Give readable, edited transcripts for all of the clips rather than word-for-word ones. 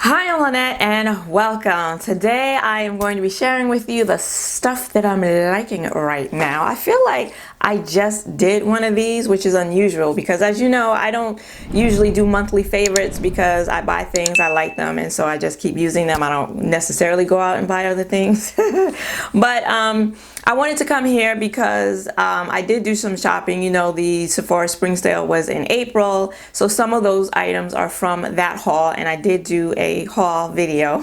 Hi, I'm Lynette and welcome. Today I am going to be sharing with you the stuff that I'm liking right now. I feel like I just did one of these, which is unusual because, as you know, I don't usually do monthly favorites because I buy things, I like them, and so I just keep using them. I don't necessarily go out and buy other things. But I wanted to come here because I did do some shopping. You know, the Sephora Spring Sale was in April, so some of those items are from that haul, and I did do a haul video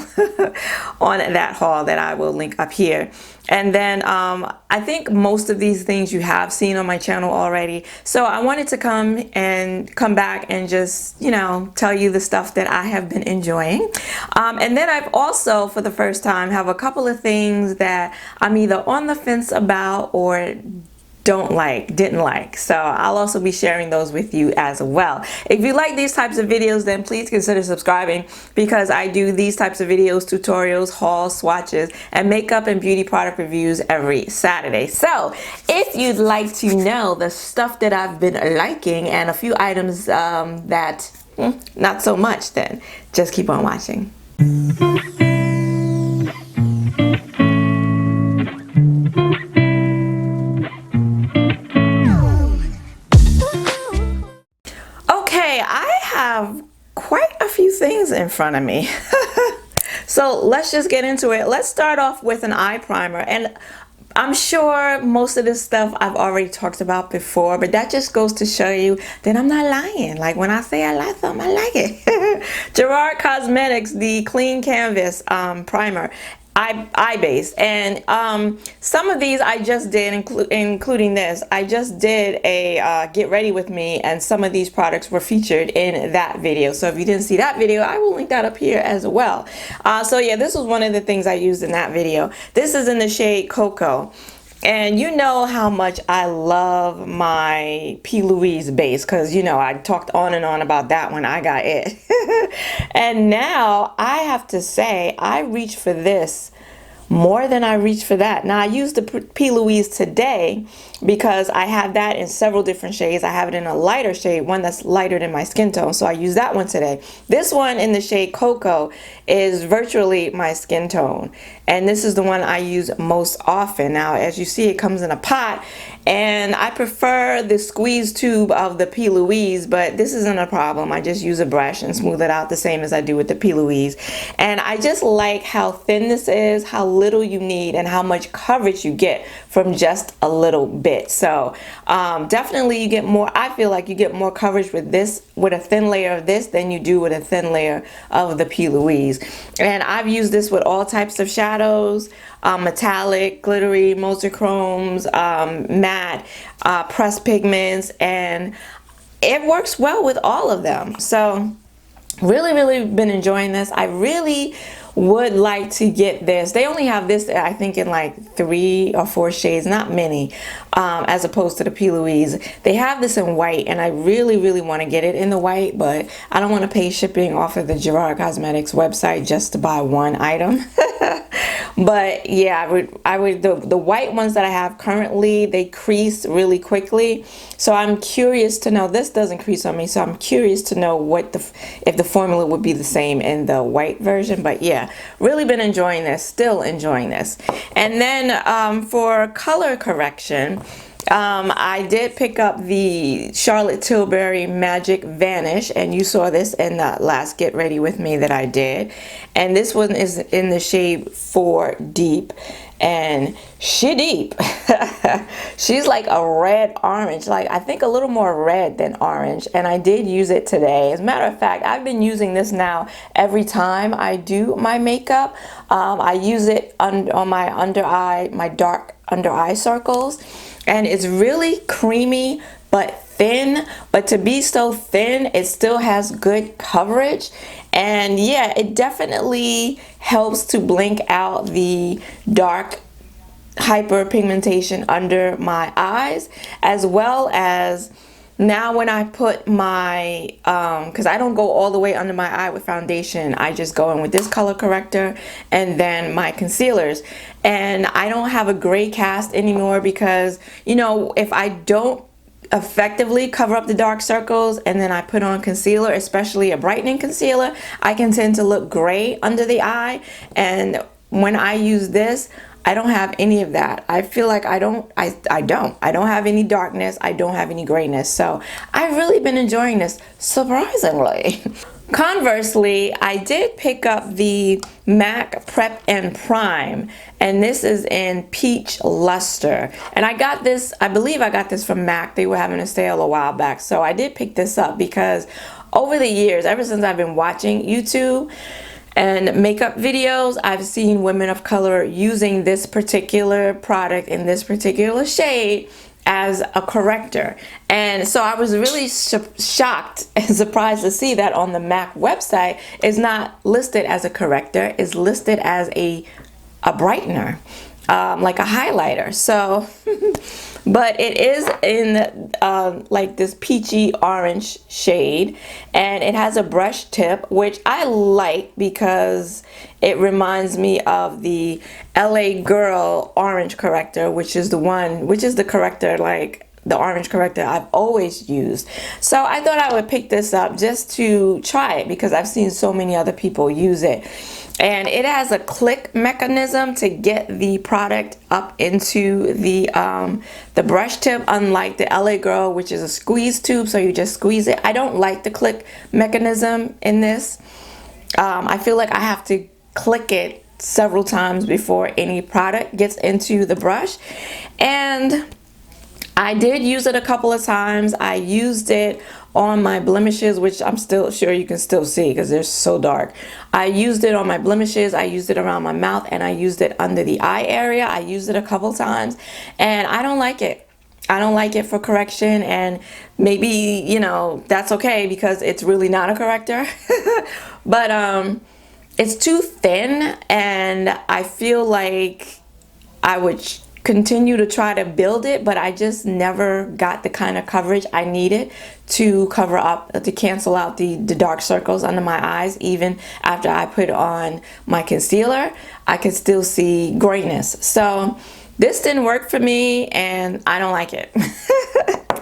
on that haul that I will link up here. And then I think most of these things you have seen on my channel already, so I wanted to come back and just, you know, tell you the stuff that I have been enjoying. And then I've also, for the first time, have a couple of things that I'm either on the fence about or didn't like. So I'll also be sharing those with you as well. If you like these types of videos, then please consider subscribing because I do these types of videos, tutorials, hauls, swatches, and makeup and beauty product reviews every Saturday. So if you'd like to know the stuff that I've been liking and a few items that not so much, then just keep on watching. I have quite a few things in front of me. So let's just get into it. Let's start off with an eye primer, and I'm sure most of this stuff I've already talked about before, but that just goes to show you that I'm not lying. Like when I say I like something, I like it. Gerard Cosmetics, the Clean Canvas primer. Eye base, and some of these I just did, including this. I just did a get ready with me, and some of these products were featured in that video. So if you didn't see that video, I will link that up here as well. So yeah, this was one of the things I used in that video. This is in the shade Cocoa. And you know how much I love my P. Louise base because, you know, I talked on and on about that when I got it. And now I have to say I reach for this more than I reach for that. Now I used the P. Louise today because I have that in several different shades. I have it in a lighter shade, one that's lighter than my skin tone, so I use that one today. This one in the shade Cocoa is virtually my skin tone, and this is the one I use most often. Now as you see, it comes in a pot, and I prefer the squeeze tube of the P. Louise, but this isn't a problem. I just use a brush and smooth it out the same as I do with the P. Louise. And I just like how thin this is, how little you need, and how much coverage you get from just a little bit. So definitely you get more, I feel like you get more coverage with this, with a thin layer of this, than you do with a thin layer of the P. Louise. And I've used this with all types of shadows, metallic, glittery, multichromes, matte, pressed pigments, and it works well with all of them. So really been enjoying this. I really would like to get this. They only have this, I think, in like 3 or 4 shades, not many, as opposed to the P. Louise. They have this in white, and I really want to get it in the white, but I don't want to pay shipping off of the Gerard Cosmetics website just to buy one item. But yeah, I would the white ones that I have currently, they crease really quickly. So I'm curious to know, this doesn't crease on me, so I'm curious to know what if the formula would be the same in the white version. But yeah, really been enjoying this, still enjoying this. And then for color correction, I did pick up the Charlotte Tilbury Magic Vanish, and you saw this in the last Get Ready With Me that I did. And this one is in the shade 4 Deep, and she deep. She's like a red orange, like I think a little more red than orange, and I did use it today. As a matter of fact, I've been using this now every time I do my makeup. I use it on my under eye, my dark under eye circles, and it's really creamy but thin, but to be so thin, it still has good coverage. And yeah, it definitely helps to blink out the dark hyperpigmentation under my eyes, as well as now when I put my because I don't go all the way under my eye with foundation, I just go in with this color corrector and then my concealers, and I don't have a gray cast anymore because, you know, if I don't effectively cover up the dark circles, and then I put on concealer, especially a brightening concealer, I can tend to look gray under the eye. And when I use this, I don't have any of that. I feel like I don't have any darkness. I don't have any grayness. So I've really been enjoying this, surprisingly. Conversely, I did pick up the MAC Prep and Prime, and this is in Peach Luster. And I got this, I believe I got this from MAC. They were having a sale a while back. So I did pick this up because over the years, ever since I've been watching YouTube and makeup videos, I've seen women of color using this particular product in this particular shade as a corrector. And so I was really shocked and surprised to see that on the MAC website it's not listed as a corrector, it's listed as a brightener, like a highlighter. So but it is in like this peachy orange shade, and it has a brush tip, which I like because it reminds me of the LA Girl orange corrector, which is the corrector, like the orange corrector I've always used. So I thought I would pick this up just to try it because I've seen so many other people use it. And it has a click mechanism to get the product up into the brush tip, unlike the LA Girl, which is a squeeze tube, so you just squeeze it. I don't like the click mechanism in this. I feel like I have to click it several times before any product gets into the brush. And I did use it a couple of times. I used it on my blemishes, which I'm still sure you can still see because they're so dark. I used it on my blemishes, I used it around my mouth, and I used it under the eye area. I used it a couple times, and I don't like it. I don't like it for correction, and maybe, you know, that's okay because it's really not a corrector. But it's too thin, and I feel like I would continue to try to build it, but I just never got the kind of coverage I needed to cover up, to cancel out the dark circles under my eyes. Even after I put on my concealer, I could still see grayness. So this didn't work for me, and I don't like it.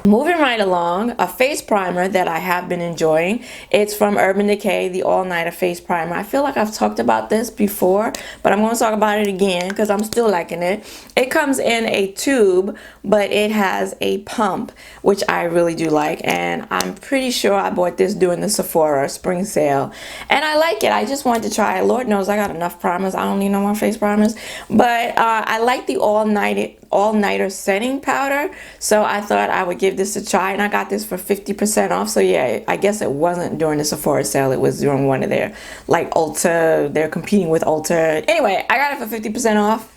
Moving right along, a face primer that I have been enjoying. It's from Urban Decay, the All Nighter Face Primer. I feel like I've talked about this before, but I'm going to talk about it again because I'm still liking it. It comes in a tube, but it has a pump, which I really do like. And I'm pretty sure I bought this during the Sephora spring sale. And I like it. I just wanted to try it. Lord knows I got enough primers. I don't need no more face primers. But I like the all-nighter setting powder, so I thought I would give this a try, and I got this for 50% off. So yeah, I guess it wasn't during the Sephora sale, it was during one of their, like, Ulta, they're competing with Ulta. Anyway, I got it for 50% off.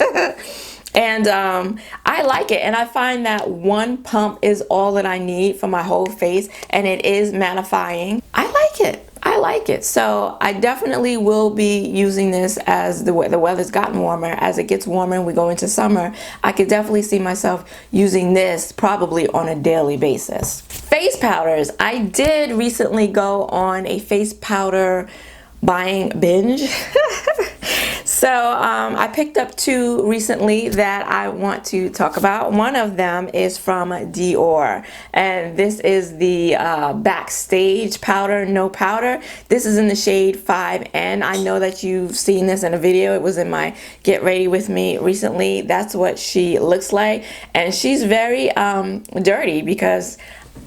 And I like it, and I find that one pump is all that I need for my whole face, and it is mattifying. I like it. I like it. So I definitely will be using this as the weather's gotten warmer. As it gets warmer and we go into summer, I could definitely see myself using this probably on a daily basis. Face powders. I did recently go on a face powder buying binge. So I picked up two recently that I want to talk about. One of them is from Dior, and this is the Backstage Powder No Powder. This is in the shade 5N. I know that you've seen this in a video. It was in my Get Ready With Me recently. That's what she looks like, and she's very dirty because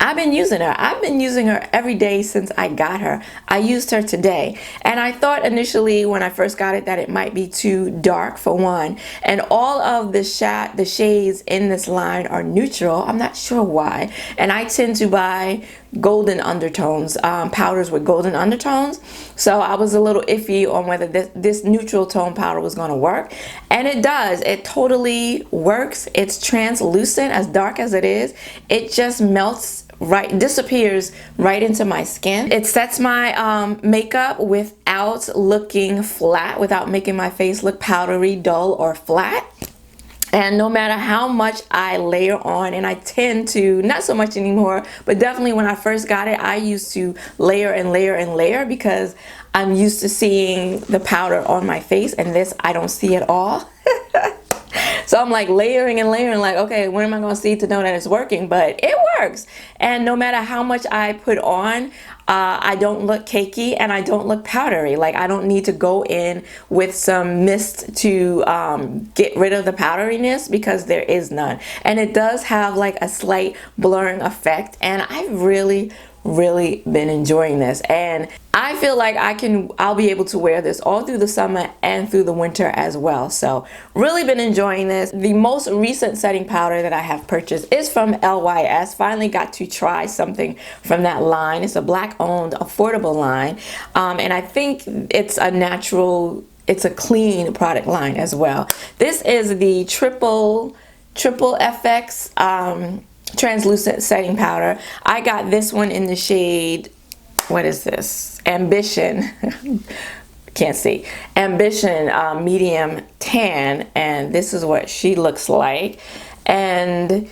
I've been using her. I've been using her every day since I got her. I used her today, and I thought initially when I first got it that it might be too dark for one, and all of the shades in this line are neutral. I'm not sure why, and I tend to buy golden undertones, powders with golden undertones, so I was a little iffy on whether this neutral tone powder was going to work, and it does. It totally works. It's translucent. As dark as it is, it just melts right, disappears right into my skin. It sets my makeup without looking flat, without making my face look powdery, dull, or flat. And no matter how much I layer on, and I tend to, not so much anymore, but definitely when I first got it, I used to layer and layer and layer because I'm used to seeing the powder on my face, and this I don't see at all. So I'm like layering and layering, like, okay, when am I going to see to know that it's working? But it works. And no matter how much I put on, I don't look cakey and I don't look powdery. Like, I don't need to go in with some mist to get rid of the powderiness, because there is none. And it does have like a slight blurring effect, and I've really been enjoying this, and I feel like I'll be able to wear this all through the summer and through the winter as well. So really been enjoying this. The most recent setting powder that I have purchased is from LYS. Finally got to try something from that line. It's a black owned affordable line, and I think it's a clean product line as well. This is the triple FX translucent setting powder. I got this one in the shade, what is this? Ambition. Can't see. Ambition medium tan, and this is what she looks like. And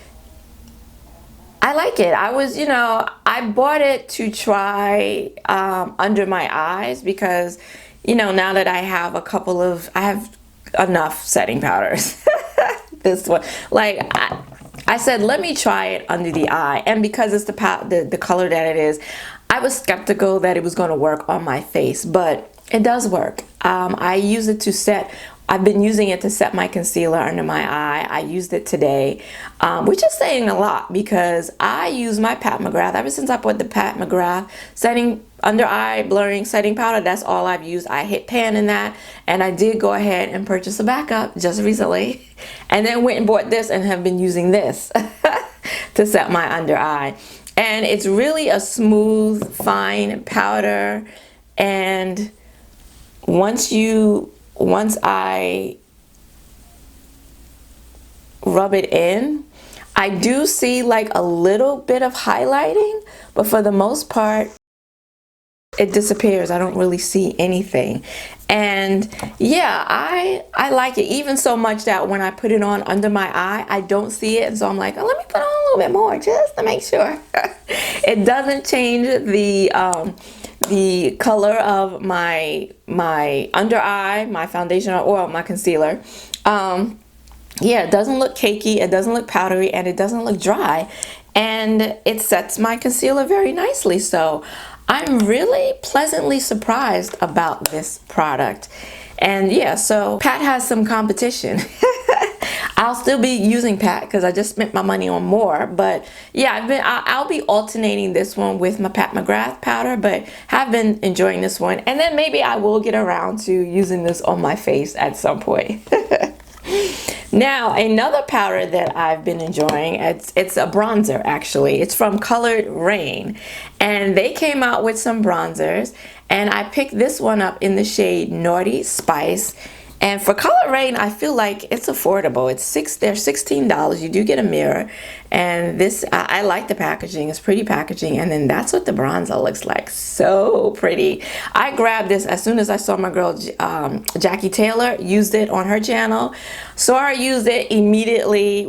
I like it. I bought it to try under my eyes, because now that I have I have enough setting powders. This one, like, I said, let me try it under the eye. And because it's the color that it is, I was skeptical that it was going to work on my face, but it does work. I use it to set, I've been using it to set my concealer under my eye. I used it today, which is saying a lot, because I use my Pat McGrath. Ever since I put the Pat McGrath setting under eye blurring setting powder, that's all I've used. I hit pan in that, and I did go ahead and purchase a backup just recently, and then went and bought this and have been using this to set my under eye. And it's really a smooth, fine powder, and once I rub it in, I do see like a little bit of highlighting, but for the most part, it disappears. I don't really see anything. And yeah, I like it, even so much that when I put it on under my eye, I don't see it. And so I'm like, oh, let me put on a little bit more just to make sure. It doesn't change the color of my under eye, my foundation, or my concealer. Yeah, it doesn't look cakey, it doesn't look powdery, and it doesn't look dry, and it sets my concealer very nicely. So I'm really pleasantly surprised about this product. And yeah, so Pat has some competition. I'll still be using Pat because I just spent my money on more. But yeah, I'll be alternating this one with my Pat McGrath powder, but have been enjoying this one. And then maybe I will get around to using this on my face at some point. Now, another powder that I've been enjoying, it's a bronzer actually. It's from Colored Rain, and they came out with some bronzers, and I picked this one up in the shade Naughty Spice. And for Colored Rain, I feel like it's affordable. They're $16. You do get a mirror, and this I like the packaging. It's pretty packaging, and then that's what the bronzer looks like. So pretty. I grabbed this as soon as I saw my girl Jackie Taylor used it on her channel. Saw her use it, immediately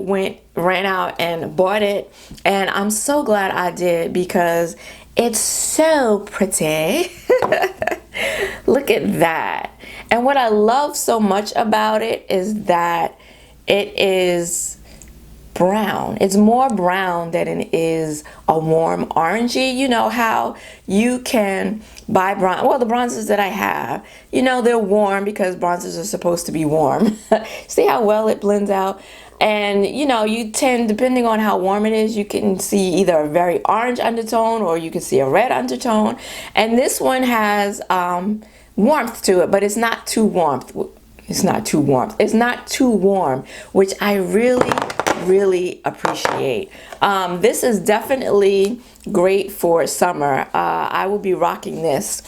ran out and bought it, and I'm so glad I did because it's so pretty. Look at that. And what I love so much about it is that it is brown. It's more brown than it is a warm orangey. You know how you can buy bronze, well, the bronzers that I have, they're warm because bronzers are supposed to be warm. See how well it blends out? And you tend, depending on how warm it is, you can see either a very orange undertone or you can see a red undertone. And this one has warmth to it, but it's not too warm. It's not too warm, which I really appreciate. This is definitely great for summer. I will be rocking this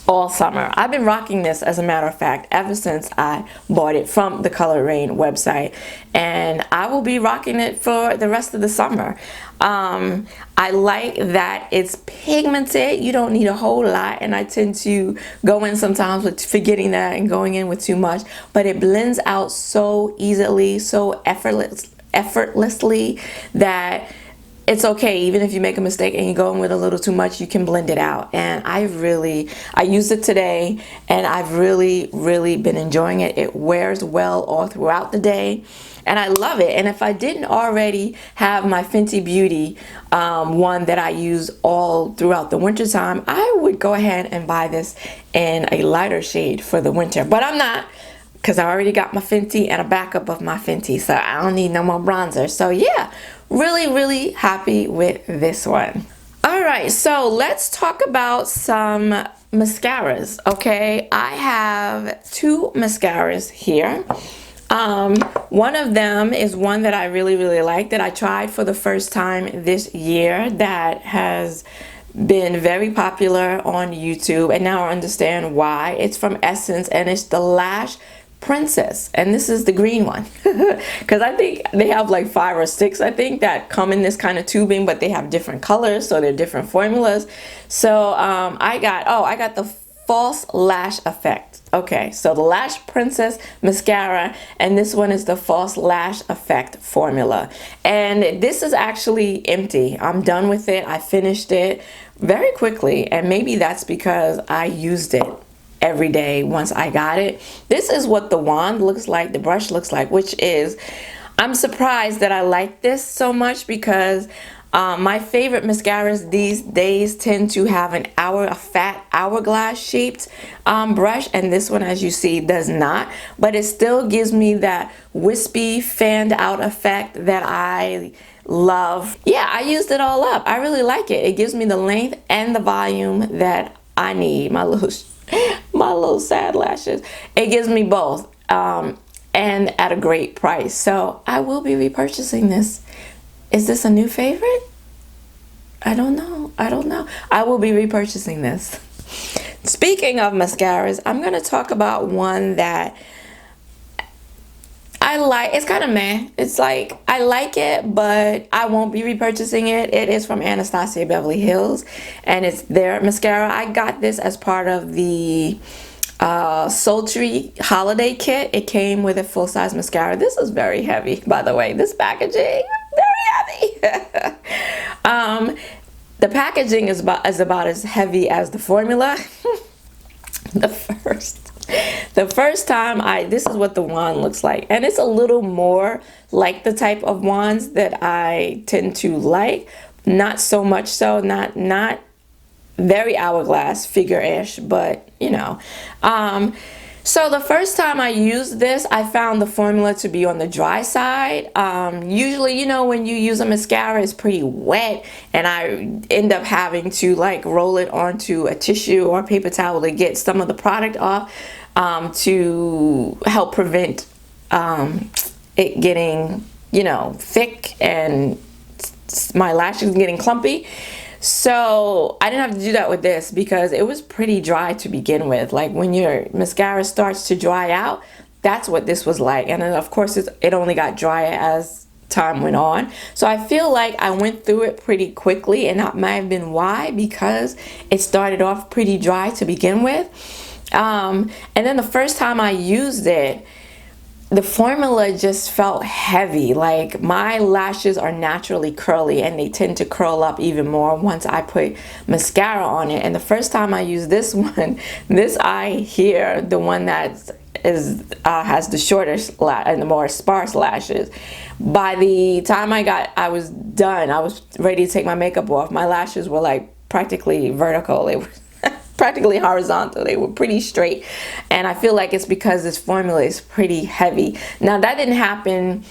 all summer. I've been rocking this, as a matter of fact, ever since I bought it from the Colored Rain website, and I will be rocking it for the rest of the summer. I like that it's pigmented. You don't need a whole lot, and I tend to go in sometimes with forgetting that and going in with too much, but it blends out so easily, so effortlessly, that it's okay. Even if you make a mistake and you go in with a little too much, you can blend it out. And I used it today, and I've really been enjoying it. It wears well all throughout the day, and I love it. And if I didn't already have my Fenty Beauty one that I use all throughout the winter time, I would go ahead and buy this in a lighter shade for the winter, but I'm not, because I already got my Fenty and a backup of my Fenty, so I don't need no more bronzer. So yeah, really happy with this one. All right, so let's talk about some mascaras. Okay, I have two mascaras here. One of them is one that I really like, that I tried for the first time this year, that has been very popular on YouTube, and now I understand why. It's from Essence, and it's the Lash Princess, and this is the green one because I think they have like 5 or 6, I think, that come in this kind of tubing, but they have different colors, so they're different formulas. So I got the False Lash Effect. Okay, so the Lash Princess mascara, and this one is the False Lash Effect formula, and this is actually empty. I'm done with it. I finished it very quickly, and maybe that's because I used it every day once I got it. This is what the wand looks like, the brush looks like, which is, I'm surprised that I like this so much, because my favorite mascaras these days tend to have a fat hourglass shaped brush, and this one, as you see, does not, but it still gives me that wispy fanned out effect that I love. Yeah, I used it all up. I really like it. It gives me the length and the volume that I need. My little sad lashes. It gives me both, and at a great price. So I will be repurchasing this. Is this a new favorite? I don't know. I will be repurchasing this. Speaking of mascaras, I'm going to talk about one that I like. It's kind of meh. It's like, I like it, but I won't be repurchasing it. It is from Anastasia Beverly Hills, and it's their mascara. I got this as part of the Sultry holiday kit. It came with a full-size mascara. This is very heavy, by the way. This packaging, very heavy. The packaging is about as heavy as the formula. The first time this is what the wand looks like, and it's a little more like the type of wands that I tend to like. Not so much so, not very hourglass figure-ish, but you know. So the first time I used this, I found the formula to be on the dry side. Usually, you know, when you use a mascara, it's pretty wet, and I end up having to like roll it onto a tissue or a paper towel to get some of the product off, to help prevent it getting, you know, thick and my lashes getting clumpy. So I didn't have to do that with this, because it was pretty dry to begin with. Like when your mascara starts to dry out, that's what this was like. And then of course it only got drier as time went on. So I feel like I went through it pretty quickly, and that might have been why, because it started off pretty dry to begin with. And then the first time I used it, the formula just felt heavy. Like, my lashes are naturally curly, and they tend to curl up even more once I put mascara on it. And the first time I used this one, this eye here, the one that has the shortest and the more sparse lashes, by the time I was done, I was ready to take my makeup off, my lashes were like practically vertical. They were practically horizontal. They were pretty straight, and I feel like it's because this formula is pretty heavy. Now, that didn't happen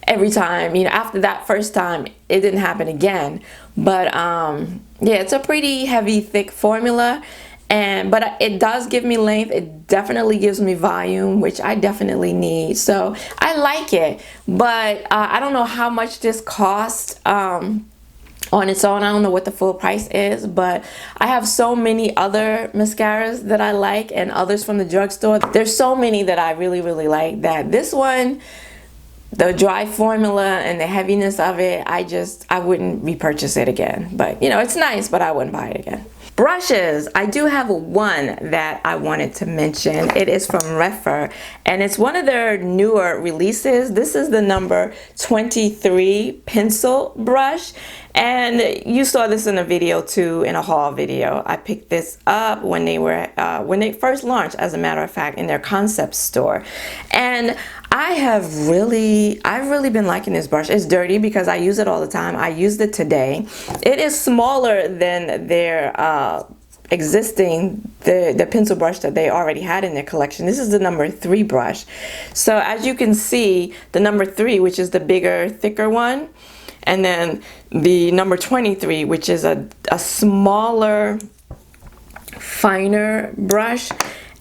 every time. You know, after that first time, it didn't happen again, but yeah, it's a pretty heavy, thick formula, but it does give me length. It definitely gives me volume, which I definitely need. So I like it, but I don't know how much this cost on its own. I don't know what the full price is, but I have so many other mascaras that I like, and others from the drugstore. There's so many that I really like, that this one, the dry formula and the heaviness of it, I wouldn't repurchase it again. But you know, it's nice, but I wouldn't buy it again. Brushes, I do have one that I wanted to mention. It is from Refer, and it's one of their newer releases. This is the number 23 pencil brush, and you saw this in a video too, in a haul video. I picked this up when they first launched, as a matter of fact, in their concept store, and I've really been liking this brush. It's dirty because I use it all the time. I used it today. It is smaller than their existing the pencil brush that they already had in their collection. This is the number 3 brush. So as you can see, the number 3, which is the bigger, thicker one, and then the number 23, which is a smaller, finer brush.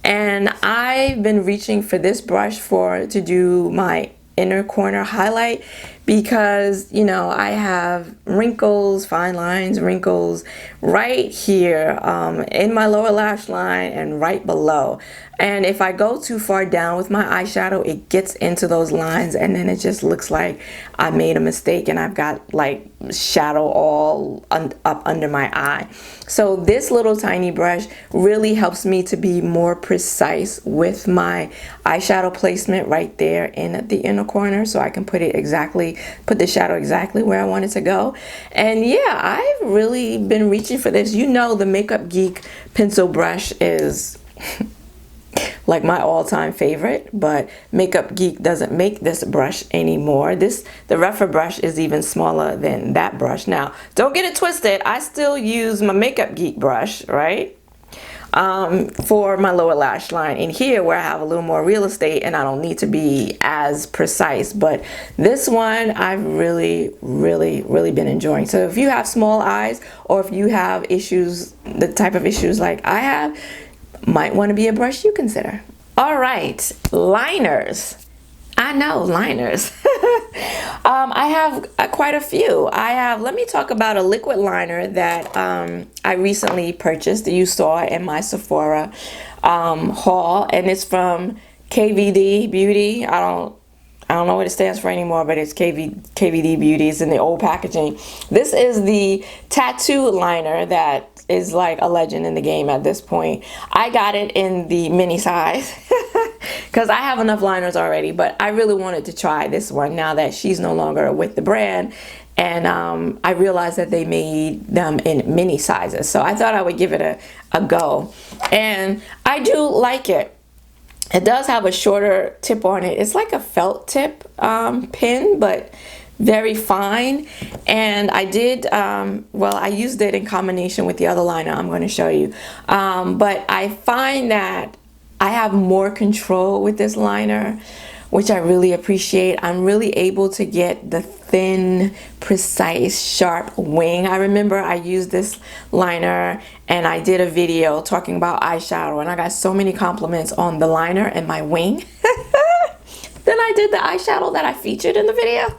And I've been reaching for this brush to do my inner corner highlight because, you know, I have wrinkles, fine lines, wrinkles right here in my lower lash line and right below. And if I go too far down with my eyeshadow, it gets into those lines, and then it just looks like I made a mistake and I've got like shadow all up under my eye. So this little tiny brush really helps me to be more precise with my eyeshadow placement right there in the inner corner, so I can put the shadow exactly where I want it to go. And yeah, I've really been reaching for this. You know, the Makeup Geek pencil brush is like my all-time favorite, but Makeup Geek doesn't make this brush anymore. The Refer brush is even smaller than that brush. Now, don't get it twisted. I still use my Makeup Geek brush, right? For my lower lash line in here where I have a little more real estate and I don't need to be as precise. But this one I've really been enjoying. So if you have small eyes, or if you have issues, the type of issues like I have, might want to be a brush you consider. All right, liners. I know, liners. I have quite a few. Let me talk about a liquid liner that I recently purchased that you saw in my Sephora haul, and it's from KVD Beauty. I don't know what it stands for anymore, but it's KVD Beauty. It's in the old packaging. This is the tattoo liner that is like a legend in the game at this point. I got it in the mini size because I have enough liners already, but I really wanted to try this one now that she's no longer with the brand. And I realized that they made them in mini sizes, so I thought I would give it a go. And I do like it. It does have a shorter tip on it. It's like a felt tip pin, but very fine. And I did, well, I used it in combination with the other liner I'm going to show you. But I find that I have more control with this liner, which I really appreciate. I'm really able to get the thin, precise, sharp wing. I remember I used this liner and I did a video talking about eyeshadow, and I got so many compliments on the liner and my wing. Then I did the eyeshadow that I featured in the video.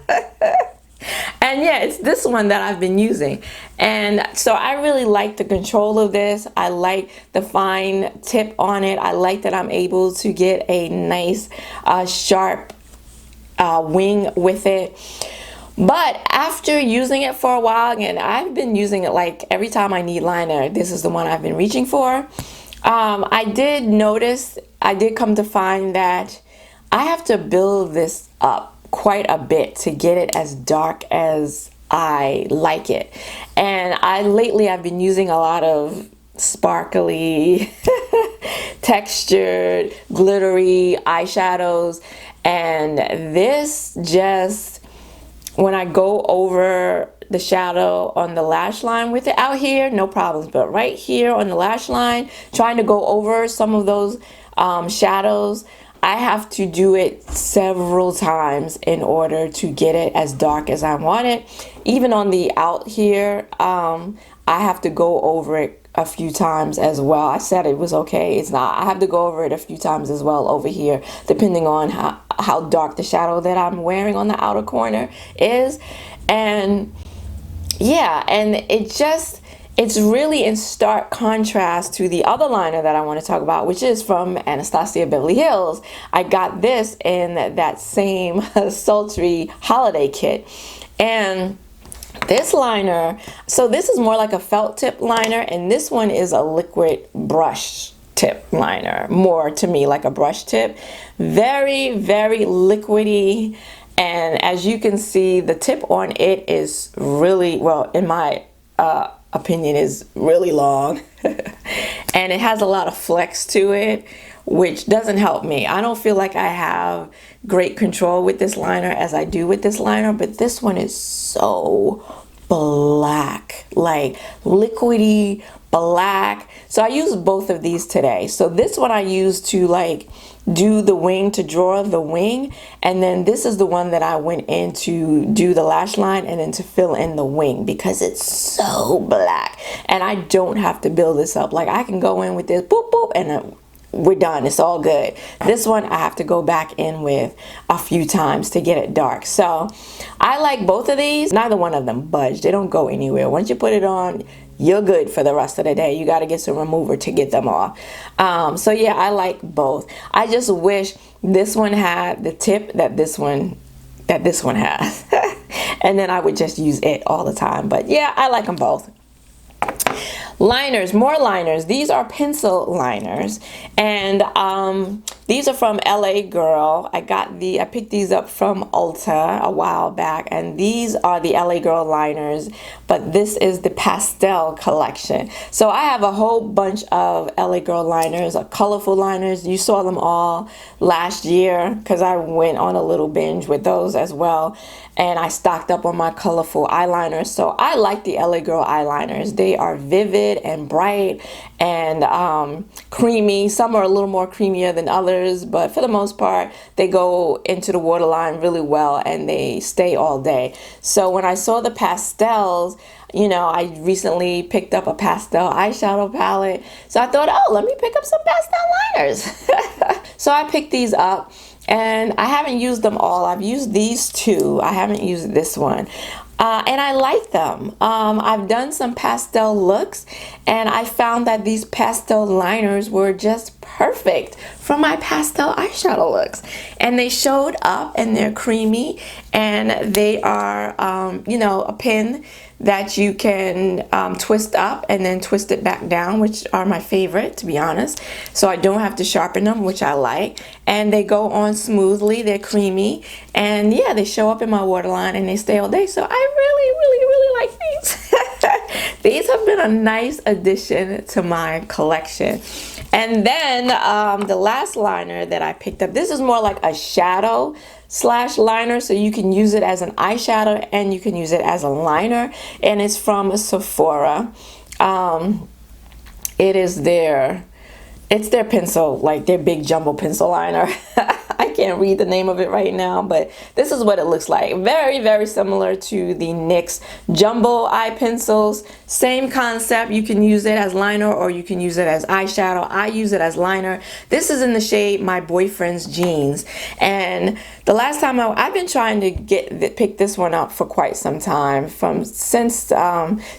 And yeah, it's this one that I've been using. And so I really like the control of this. I like the fine tip on it. I like that I'm able to get a nice sharp wing with it. But after using it for a while, and I've been using it like every time I need liner, this is the one I've been reaching for. I did come to find that I have to build this up quite a bit to get it as dark as I like it. And lately I've been using a lot of sparkly, textured, glittery eyeshadows, and this just, when I go over the shadow on the lash line with it out here, no problems, but right here on the lash line, trying to go over some of those shadows, I have to do it several times in order to get it as dark as I want it. Even on the out here, I have to go over it a few times as well. I said it was okay. It's not. I have to go over it a few times as well over here, depending on how dark the shadow that I'm wearing on the outer corner is. And yeah, and it's really in stark contrast to the other liner that I want to talk about, which is from Anastasia Beverly Hills. I got this in that same sultry holiday kit. And This liner, so this is more like a felt tip liner, and this one is a liquid brush tip liner, more to me like a brush tip. Very, very liquidy, and as you can see, the tip on it is really, well, in my opinion, is really long. And it has a lot of flex to it, which doesn't help me. I don't feel like I have great control with this liner as I do with this liner, but this one is so black, like liquidy black. So I used both of these today. So this one I used to like do the wing, to draw the wing, and then this is the one that I went in to do the lash line and then to fill in the wing, because it's so black and I don't have to build this up. Like I can go in with this boop boop and we're done. It's all good. This one I have to go back in with a few times to get it dark. So I like both of these. Neither one of them budge. They don't go anywhere. Once you put it on, you're good for the rest of the day. You got to get some remover to get them off. So yeah, I like both. I just wish this one had the tip that this one has. And then I would just use it all the time. But yeah, I like them both. Liners, more liners. These are pencil liners, and these are from LA Girl. I picked these up from Ulta a while back, and these are the LA Girl liners, but this is the pastel collection. So I have a whole bunch of LA Girl liners, colorful liners. You saw them all last year because I went on a little binge with those as well, and I stocked up on my colorful eyeliners. So I like the LA Girl eyeliners. They are vivid and bright and creamy. Some are a little more creamier than others, but for the most part they go into the waterline really well and they stay all day. So when I saw the pastels, you know, I recently picked up a pastel eyeshadow palette, so I thought, oh, let me pick up some pastel liners. So I picked these up, and I haven't used them all. I've used these two. I haven't used this one. And I like them. I've done some pastel looks, and I found that these pastel liners were just perfect for my pastel eyeshadow looks. And they showed up, and they're creamy, and they are, you know, a pin that you can twist up and then twist it back down, which are my favorite, to be honest. So I don't have to sharpen them, which I like. And they go on smoothly. They're creamy. And yeah, they show up in my waterline and they stay all day. So I really like these. These have been a nice addition to my collection. And then the last liner that I picked up, this is more like a shadow slash liner, so you can use it as an eyeshadow and you can use it as a liner, and it's from Sephora. It's their pencil, like their big jumbo pencil liner. I can't read the name of it right now, but this is what it looks like. Very, very similar to the NYX jumbo eye pencils. Same concept. You can use it as liner or you can use it as eyeshadow. I use it as liner. This is in the shade My Boyfriend's Jeans. And the last time I've been trying to pick this one up for quite some time, since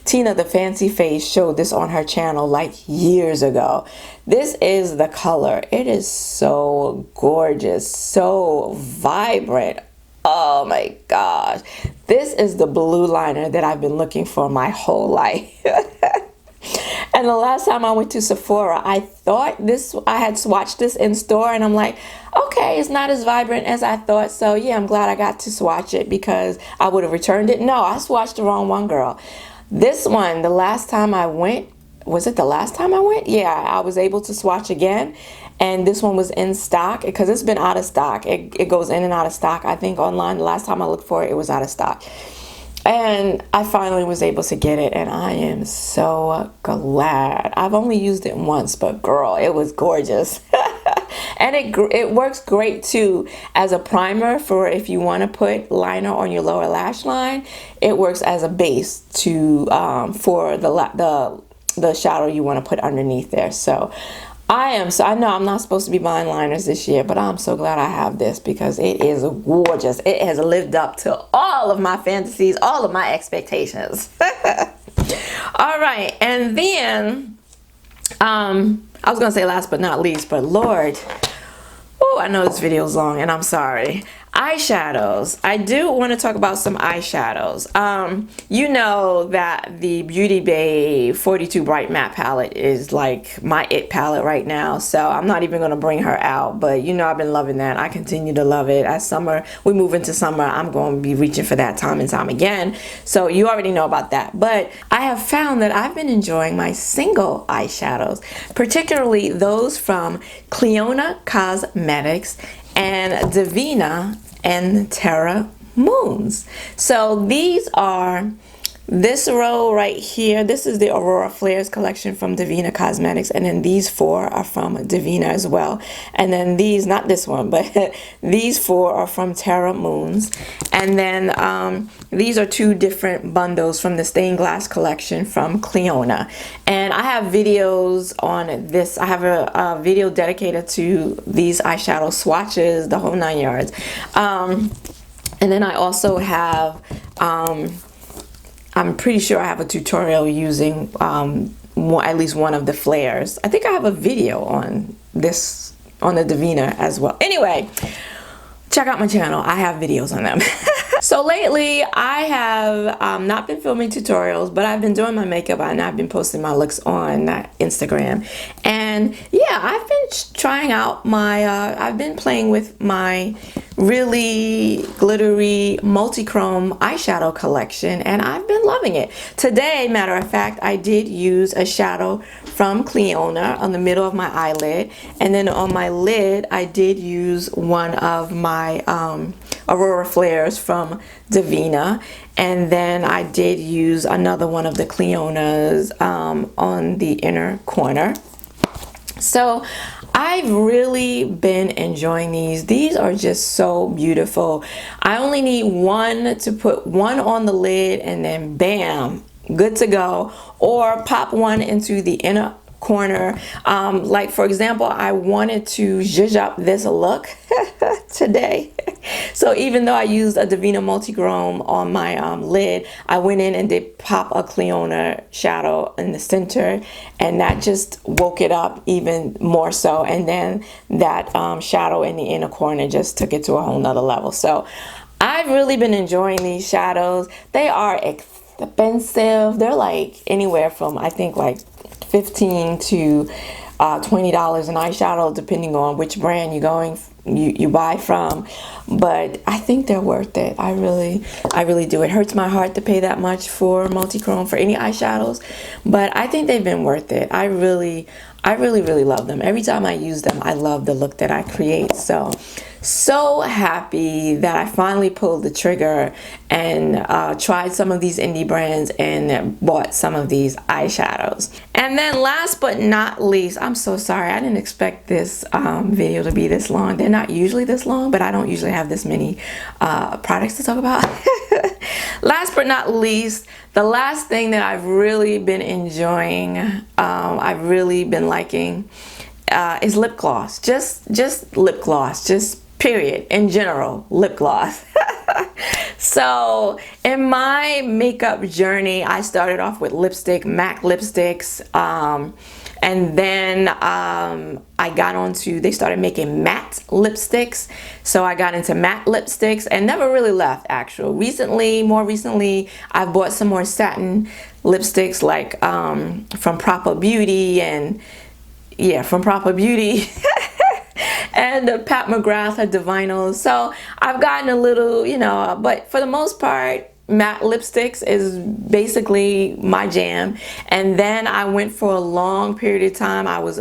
Tina the Fancy Face showed this on her channel like years ago. This is the color. It is so gorgeous, so vibrant. Oh my gosh. This is the blue liner that I've been looking for my whole life. And the last time I went to Sephora, I thought I had swatched this in store, and I'm like, okay, it's not as vibrant as I thought. So yeah, I'm glad I got to swatch it because I would have returned it. No, I swatched the wrong one, girl. This one, the last time I went, was it the last time I went? Yeah, I was able to swatch again, and this one was in stock because it's been out of stock. It goes in and out of stock. I think online, the last time I looked for it, it was out of stock. And I finally was able to get it, and I am so glad. I've only used it once, but girl, it was gorgeous. And it works great too as a primer for if you want to put liner on your lower lash line. It works as a base for the shadow you want to put underneath there. So I know I'm not supposed to be buying liners this year, but I'm so glad I have this because it is gorgeous. It has lived up to all of my fantasies, all of my expectations. All right, and then I was gonna say last but not least, but Lord, oh, I know this video is long and I'm sorry. eyeshadows. I do want to talk about some eyeshadows. You know that the Beauty Bay 42 Bright Matte palette is like my it palette right now, so I'm not even going to bring her out, but you know I've been loving that. I continue to love it. As we move into summer, I'm going to be reaching for that time and time again, so you already know about that. But I have found that I've been enjoying my single eyeshadows, particularly those from Clionadh Cosmetics and Divina and Terra Moons. So these are this row right here. This is the Aurora Flares collection from Divina Cosmetics, and then these four are from Divina as well. And then these, not this one, but these four are from Terra Moons. And then these are two different bundles from the Stained Glass collection from Clionadh. And I have videos on this. I have a video dedicated to these eyeshadow swatches, the whole 9 yards. And then I also have I'm pretty sure I have a tutorial using at least one of the flares. I think I have a video on this, on the Divina as well. Anyway, check out my channel. I have videos on them. So lately, I have not been filming tutorials, but I've been doing my makeup and I've been posting my looks on Instagram. And yeah, I've been trying out my, I've been playing with my really glittery multi-chrome eyeshadow collection, and I've been loving it. Today, matter of fact, I did use a shadow from Clionadh on the middle of my eyelid, and then on my lid I did use one of my Aurora Flares from Divina, and then I did use another one of the Clionadhs on the inner corner. So I've really been enjoying these. These are just so beautiful. I only need one to put one on the lid, and then bam, good to go. Or pop one into the inner corner. Like for example, I wanted to zhuzh up this look today. So even though I used a Divina Multi-Chrome on my lid, I went in and did pop a Clionadh shadow in the center, and that just woke it up even more so. And then that shadow in the inner corner just took it to a whole nother level. So I've really been enjoying these shadows. They are expensive. They're like anywhere from, I think, like $15 to $20 an eyeshadow, depending on which brand you buy from. But I think they're worth it. I really do. It hurts my heart to pay that much for multi-chrome for any eyeshadows, but I think they've been worth it. I really love them. Every time I use them, I love the look that I create. So happy that I finally pulled the trigger and tried some of these indie brands and bought some of these eyeshadows. And then last but not least, I'm so sorry, I didn't expect this video to be this long. They're not usually this long, but I don't usually have this many products to talk about. Last but not least, the last thing that I've really been enjoying, I've really been liking, is lip gloss. Just lip gloss, just period, in general, lip gloss. So in my makeup journey, I started off with lipstick, MAC lipsticks, and then I got onto, they started making matte lipsticks, so I got into matte lipsticks and never really left. More recently, I bought some more satin lipsticks, like from Proper Beauty, and yeah, from Proper Beauty. And Pat McGrath had Divinyls. So I've gotten a little, you know, but for the most part, matte lipsticks is basically my jam. And then I went for a long period of time. I was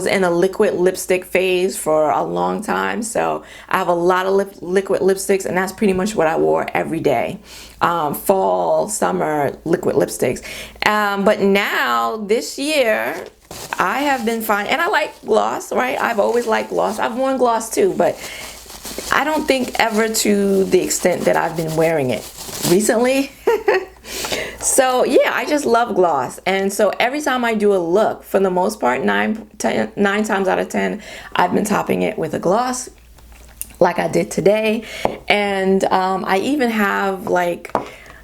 in a liquid lipstick phase for a long time. So I have a lot of liquid lipsticks, and that's pretty much what I wore every day. Fall, summer, liquid lipsticks. But now, this year, I have been fine, and I like gloss, right? I've always liked gloss. I've worn gloss too, but I don't think ever to the extent that I've been wearing it recently. So yeah, I just love gloss. And so every time I do a look, for the most part, 9 times out of 10, I've been topping it with a gloss, like I did today. And I even have like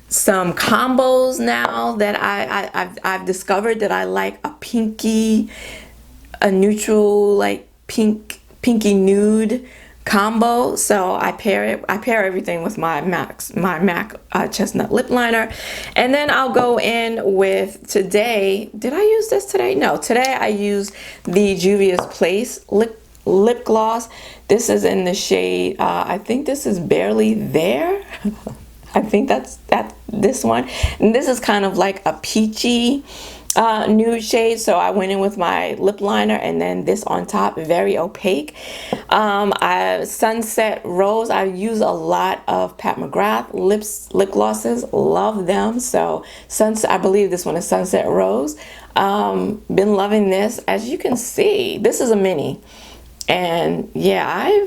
some combos now that I've discovered that I like: a neutral, like pinky nude combo, so I pair everything with my MAC chestnut lip liner. And then I'll go in with, today, did I use this today? No, today I used the Juvia's Place lip gloss. This is in the shade, I think this is Barely There. I think that's this one. And this is kind of like a peachy nude shade, so I went in with my lip liner and then this on top, very opaque. Sunset Rose, I use a lot of Pat McGrath lip glosses, love them. So Sunset, I believe this one is Sunset Rose. Been loving this. As you can see, this is a mini, and yeah,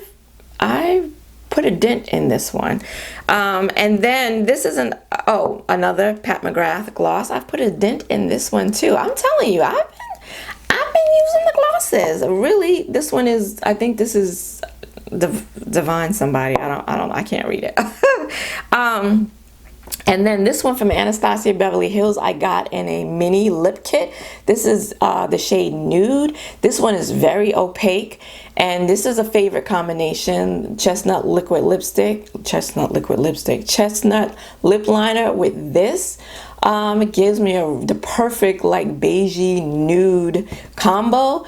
I've put a dent in this one. And then this is another Pat McGrath gloss. I've put a dent in this one too. I'm telling you, I've been using the glosses. Really, this one is, I think this is Divine somebody. I can't read it. And then this one from Anastasia Beverly Hills, I got in a mini lip kit. This is the shade Nude. This one is very opaque, and this is a favorite combination: chestnut lip liner with this. It gives me the perfect like beigey nude combo.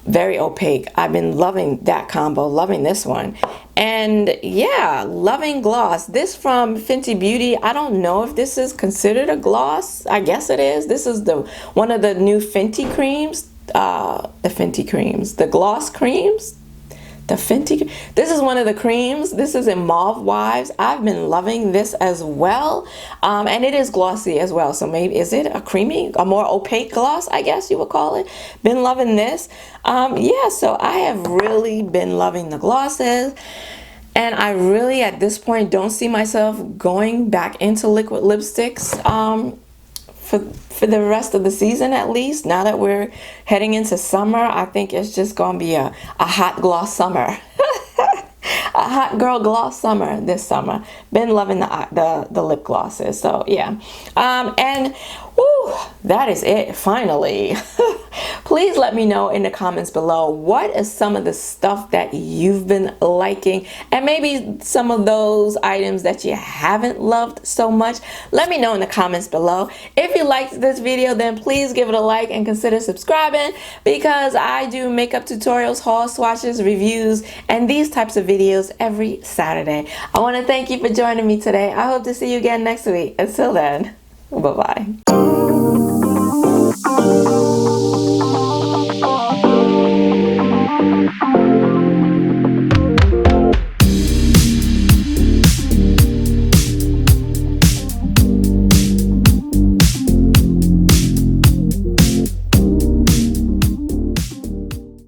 Very opaque. I've been loving that combo, loving this one. And yeah, loving gloss. This from Fenty Beauty. I don't know if this is considered a gloss. I guess it is. This is one of the new Fenty creams. The gloss creams. This is one of the creams. This is in Mauve Wives. I've been loving this as well. And it is glossy as well. So maybe, is it a more opaque gloss, I guess you would call it. Been loving this. Yeah, so I have really been loving the glosses. And I really, at this point, don't see myself going back into liquid lipsticks for the rest of the season, at least. Now that we're heading into summer, I think it's just gonna be a hot gloss summer. A hot girl gloss summer this summer. Been loving the lip glosses. So yeah, and woo, that is it finally. Please let me know in the comments below, what is some of the stuff that you've been liking, and maybe some of those items that you haven't loved so much. Let me know in the comments below. If you liked this video, then please give it a like and consider subscribing, because I do makeup tutorials, haul swatches, reviews, and these types of videos every Saturday. I want to thank you for joining me today. I hope to see you again next week. Until then, bye-bye.